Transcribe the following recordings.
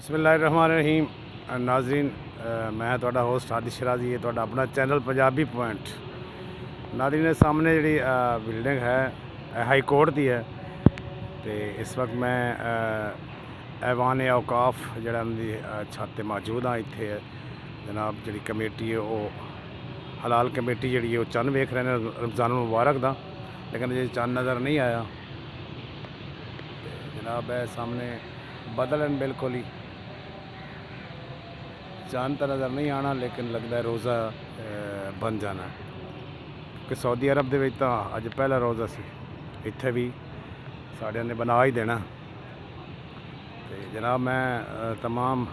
बिस्मिल्लाहिर्रहमानिर्रहीम। नाज़रीन, मैं तुहाडा होस्ट हादी शराजी है, तुहाडा अपना चैनल पंजाबी पॉइंट। नाज़रीन, सामने जी बिल्डिंग है हाई कोर्ट की है। तो इस वक्त मैं ऐवान औकाफ जड़ा उनकी छत मौजूद हाँ। इत्थे जनाब जी कमेटी है वो हलाल कमेटी जी है चंद वेख रहे हैं रमज़ान मुबारक का, लेकिन अजे चंद नज़र नहीं आया। जनाब है सामने बदल हैं बिल्कुल ही, चांद तो नज़र नहीं आना, लेकिन लगता है रोज़ा बन जाना है, क्योंकि सऊदी अरब के तो अज पहला रोज़ा सी, इत्थे भी साढ़े ने बना ही देना। तो जनाब मैं तमाम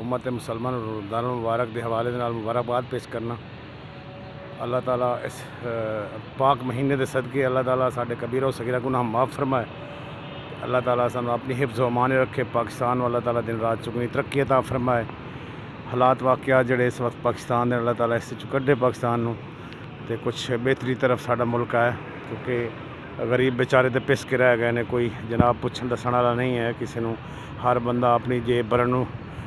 उम्मत मुसलमान रमज़ान मुबारक के हवाले के मुबारकबाद पेश करना। अल्लाह ताला इस पाक महीने के सदके अल्लाह ताला साढ़े कबीरा सगीरा गुनाह माफ़ फरमाए। अल्लाह ताला सानू अपनी हिफ्ज़ व अमान रखे। पाकिस्तान अल्लाह ताला दिन रात चुगनी तरक्की अता फरमाए। हालात वाक़या जड़े इस वक्त पाकिस्तान ने अल्लाह ताला इस कड्डे पाकिस्तान नू ते कुछ बेहतरी तरफ साडा मुल्क है, क्योंकि गरीब बेचारे तो पिस के रह गए ने। कोई जनाब पुछन दसन वाला नहीं है किसी नू। हर बंदा अपनी जेब भरन नू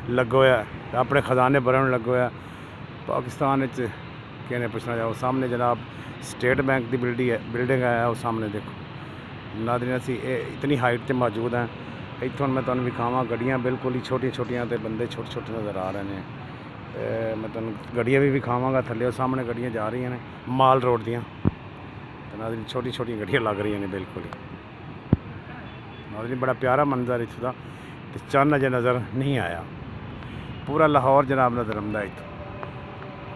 लग्गा होया, अपने खजाने भरन लग्गा होया। पाकिस्तान किने पुछना जाओ। सामने जनाब स्टेट बैंक की बिल्डिंग है, वो सामने देखो। नाज़रीन, असी इतनी हाइट पर मौजूद हैं। इत्थों मैं तुहानू विखावां गड्डियां बिल्कुल ही छोटिया छोटिया, तो बंदे छोटे छोटे नज़र आ रहे हैं। मैं तुहानू गड्डियां भी विखावांगा। थल्ले सामने गड्डियां जा रही हैं माल रोड दियाँ। तो नाज़रीन छोटी छोटी गड्डियां लग रही हैं बिल्कुल ही। नाज़रीन बड़ा प्यारा मंजर इत्थों का, तो चंद अजे नज़र नहीं आया। पूरा लाहौर जनाब नज़र आंदा इत्थों,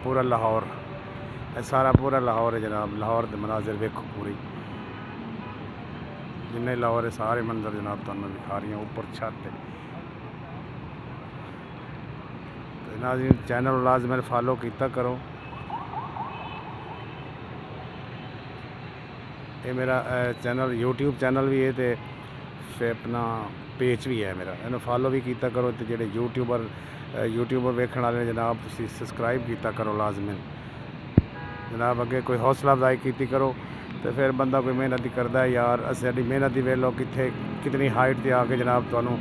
पूरा लाहौर, सारा पूरा लाहौर है जनाब। लाहौर के मनाजिर वेखो पूरी, जिन्ने लाहौर है सारे मंजर जनाब तुहानू दिखा रही हैं ऊपर छत। तो नाज़रीन चैनल लाज़मन फॉलो किया करो। ये मेरा चैनल यूट्यूब चैनल भी है, तो फिर अपना पेज भी है मेरा, इन्हें फॉलो भी किया करो। तो जोड़े यूट्यूबर वेखण वाले जनाब तुसीं सबसक्राइब किया करो लाजमन जनाब। अगे कोई हौसला अफजाई की करो, तो फिर बंदा कोई मेहनत ही करता है यार। साडी मेहनत ही वेलो कितनी हाइट पर आके जनाब तुहानू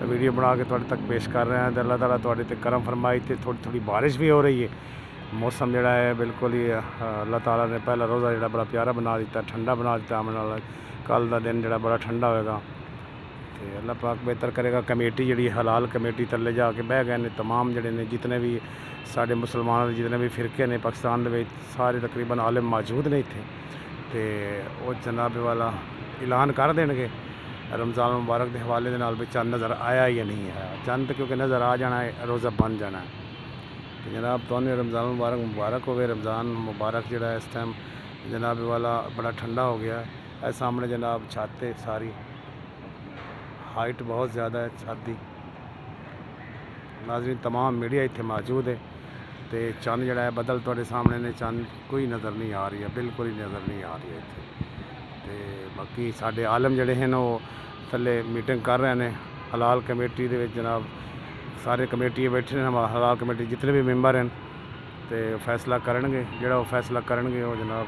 वीडियो बना के तुहाडे तक पेश कर रहे हैं। तो अल्लाह ताला तुहाडे ते करम फरमाई। तो थोड़ी थोड़ी बारिश भी हो रही है, मौसम जोड़ा है बिल्कुल ही अल्लाह ताला ने पहला रोज़ा जोड़ा बड़ा प्यारा बना दिता, ठंडा बना दिता। आने वाला कल का दिन जोड़ा बड़ा ठंडा होएगा। तो अल्लाह पाक बेहतर करेगा। कमेटी जी हलाल कमेटी थल्ले जाके बह गए ने तमाम जोड़े ने जितने भी साढ़े मुसलमान जितने भी फिरके ने पाकिस्तान के सारे तकरीबन आलिम मौजूद ने इत्थे। तो वो जनाब वाला ऐलान कर देंगे रमज़ान मुबारक के हवाले के नाल भी चंद नज़र आया या नहीं आया। चंद क्योंकि नज़र आ जाना है, रोज़ा बन जाना है। तो जनाब तुहानू रमज़ान मुबारक हो गए। रमज़ान मुबारक जोड़ा इस टाइम जनाब वाला बड़ा ठंडा हो गया है। सामने जनाब छत है, सारी हाइट बहुत ज़्यादा है छत की। नाज़रीन तमाम मीडिया इत्थे मौजूद है। तो चंद जोड़ा है बदल तुहाडे सामने ने, चंद कोई नज़र नहीं आ रही है, बिल्कुल ही नज़र नहीं आ रही है इत्थे। तो बाकी साढ़े आलम जोड़े हैं वो थल्ले मीटिंग कर रहे हैं हलाल कमेटी के जनाब। सारे कमेटी बैठे हैं, हलाल कमेटी जितने भी मैंबर हैं, तो फैसला करेंगे। जोड़ा वो फैसला करेंगे वो जनाब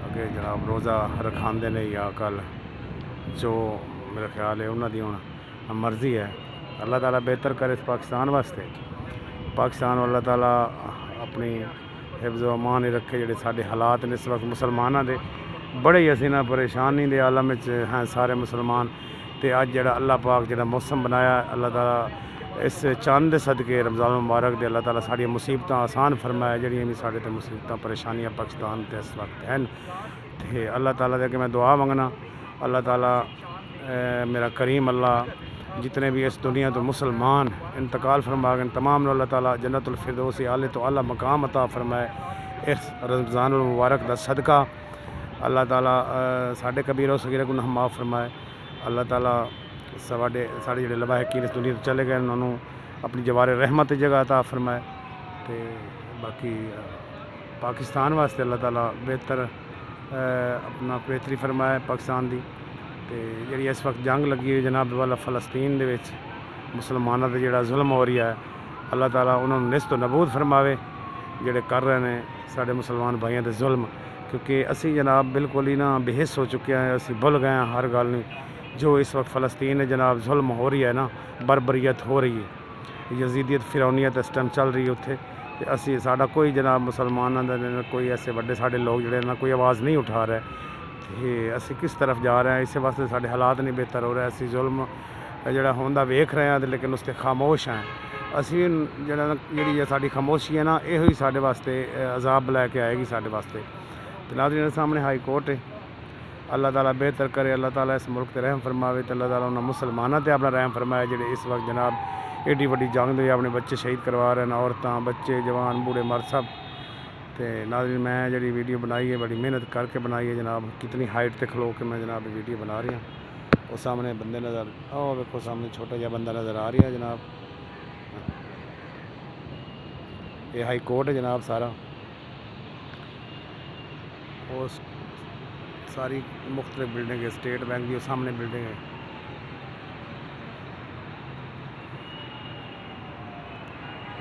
अगे जनाब रोज़ा रखांदे ने या कल, जो मेरा ख्याल है उन्होंने हुण मर्जी है। अल्लाह ताला बेहतर करे इस पाकिस्तान वास्ते। पाकिस्तान अल्लाह ताला अपनी हिफ्ज़ व अमान रखे। जोड़े साढ़े हालात ने इस वक्त मुसलमानों के बड़े ही असी ना परेशानी के आलम हैं सारे मुसलमान। तो अज जोड़ा अल्लाह पाक जोड़ा मौसम बनाया अल्लाह ताला इस चंद सदके रमज़ान मुबारक दे अल्लाह ताला साड़ी मुसीबत आसान फरमाए। जड़ियाँ भी साढ़े मुसीबत परेशानियाँ पाकिस्तान ते इस वक्त हैं। तो अल्लाह ताला दे अगे मैं दुआ मंगना, अल्लाह ताला मेरा करीम अल्लाह जितने भी इस दुनिया तो मुसलमान इंतकाल फरमा गए तमाम अल्लाह ताला जन्नतुल फिरदौस आले तो आला मकाम अता फरमाए। इस रमज़ान मुबारक का सदका अल्लाह ताला साढ़े कबीरा सगीरा गुनाह माफ़ फरमाए। अल्लाह ताला साढ़े जोड़े लवाहिकीन इस दुनिया तो चले गए उन्होंने अपनी जवारे रहमत जगह अता फरमाए। तो बाकी पाकिस्तान वास्ते अल्लाह ताला बेहतर अपना बेहतरी फरमाए पाकिस्तान की। तो जी इस वक्त जंग लगी हुई जनाब वाला फ़लस्तीन दे विच मुसलमानों पर जोड़ा जुल्म हो रहा है, अल्लाह ताला उन्होंने निस्त नबूद फरमावे जोड़े कर रहे हैं साढ़े मुसलमान भाइयों के जुल्म। क्योंकि असी जनाब बिल्कुल ही ना बेहिस हो चुके हैं, असी भुल गए हैं हर गल नहीं। जो इस वक्त फ़लस्तीन में जनाब जुल्म हो रही है ना, बरबरीयत हो रही है, यजीदियत फिरौनीयत इस टाइम चल रही है उत्थे। ते असी साडा कोई जनाब मुसलमानां दा कोई ऐसे बड़े साडे लोग जिहड़े ना कोई आवाज़ नहीं उठा रहा है कि असी किस तरफ जा रहे हैं। इस वास्ते साडे हालात नहीं बेहतर हो रहे, असी जुल्म जिहड़ा होंदा वेख रहे हैं लेकिन उस ते खामोश हैं। असी जिहड़ा जिहड़ी साडी खामोशी है ना, इहो ही साडे वास्ते अजाब लैके आएगी साडे वास्ते। ते नाज़रीन सामने हाई कोर्ट है, अल्लाह ताला बेहतर करे, अल्लाह ताला इस मुल्क ते रहम फरमावे, तो अल्लाह ताला उन्होंने मुसलमानों ते अपना रहम फरमाए जिहड़े इस वक्त जनाब एड्डी वड्डी जंग दे अपने बच्चे शहीद करवा रहे हैं, औरतां बच्चे जवान बूढ़े मर्द सब। तो नाज़रीन मैं जी वीडियो बनाई है बड़ी मेहनत करके बनाई है जनाब, कितनी हाइट ते खलो के मैं जनाब वीडियो बना रही हूँ। और सामने बंदे नज़र आओ, देखो सामने छोटा जहा बंदा नज़र आ रहा है जनाब, ये हाई कोर्ट है जनाब सारा, और सारी मुख्तलिफ बिल्डिंग है, स्टेट बैंक की सामने बिल्डिंग है।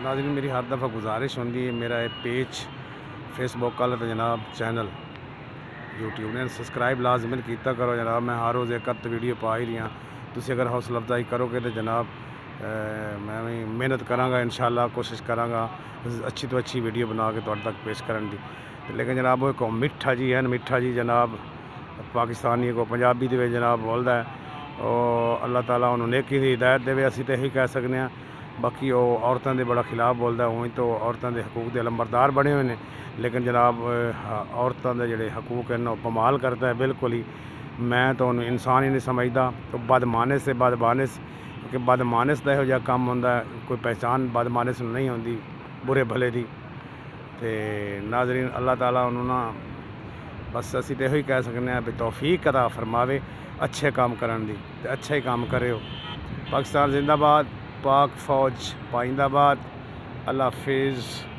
नाज़रीन मेरी हर दफ़ा गुजारिश होंदी है, मेरा पेज फेसबुक वाला तो जनाब चैनल यूट्यूब ने सब्सक्राइब लाजमन किया करो जनाब। मैं हर रोज़ एक हफ्ते वीडियो पा ही रही हाँ, तुम अगर हौसला अफजाई करोगे तो जनाब मैं भी मेहनत कराँगा, इंशाल्लाह कोशिश कराँगा अच्छी तो अच्छी वीडियो बना के तुहाडे तक पेश करने की। लेकिन जनाब वो एक मिठा जी है, मिठा जी जनाब पाकिस्तानी को पंजाबी दे जनाब बोलता है, और अल्लाह ताला उन्होंने नेकी दी हिदायत देवे, असी तो यही कह सकते हैं। बाकी वो औरतों के बड़ा खिलाफ बोलता है, उवें तो औरतों के हकूक के लंबरदार बने हुए हैं, लेकिन जनाब औरतों के जोड़े हकूक हैं वो पमाल करता है बिल्कुल ही। मैं तो उन्हें इंसान ही नहीं समझता, तो बदमानस से बदमानस, क्योंकि बदमानस का यहो जिहा काम होंदा है, कोई पहचान बदमानस नहीं होंदी बुरे भले की। तो नाज़रीन अल्लाह ताला उन्होंने बस असी तो यही कह सकते हैं भी तौफीक अता फरमावे अच्छे काम करन दी, ते अच्छा ही काम करो। पाकिस्तान जिंदाबाद, पाक फौज पाइंदाबाद। अल्लाह हाफिज़।